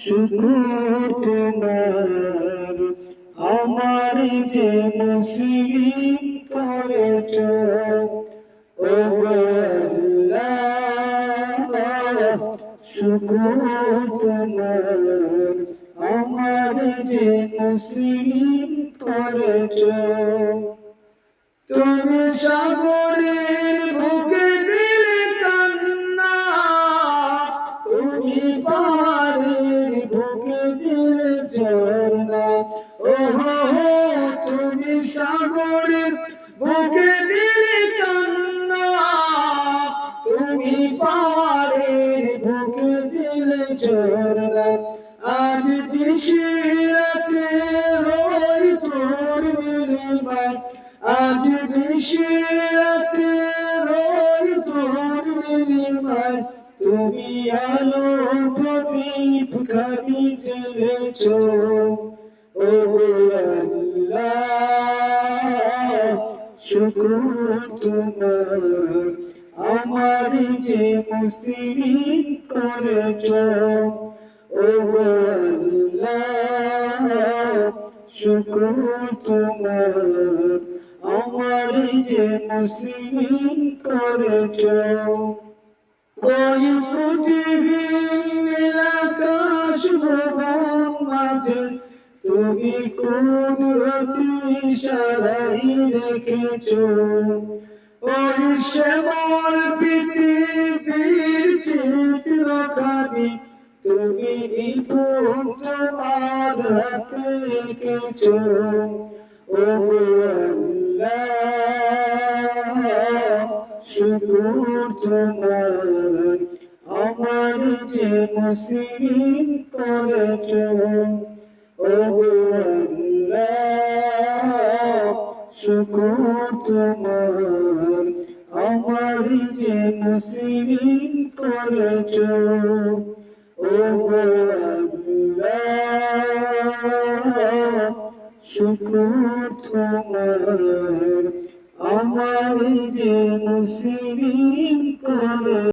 শুকর তোমার আমার যে মুসলিম করেছ ও আল্লাহ শুকর তোমার আমার যে মুসলিম করেছ তুমি সাগরের বুকে দিলে কান্না তুমি পাহাড়ের বুকে দিলে ঝর্ণা ও তুমি সাগরের বুকে দিলে কান্না তুমি পাহাড়ের বুকে দিলে ঝর্ণা আজ দিশিরাতে রই তোর নীলিমায় আজ দিশিরাতে রই তোর নীলিমায় তুমি আলো প্রদীপ খালি জ্বেলেছ ও আল্লাহ শুকর তোমার আমার যে মুসলিম করেছ ও আল্লাহ শুকর তোমার আমার যে মুসলিম করেছ ওই পৃথিবীর আকাশ ভুবন মাঝে তুমি কুদরতি ইশারায় রেখেছ ওই শ্যামল পৃথিবীর চিত্রখানি তুমি নিপুণ তোমার হাতে রেখেছ ও আল্লাহ শুকর তোমার আমার যে মুসলিম করেছ ও আল্লাহ শুকর তোমার আমার যে মুসলিম করেছ ও আল্লাহ শুকর তোমার আমার যে মুসলিম করে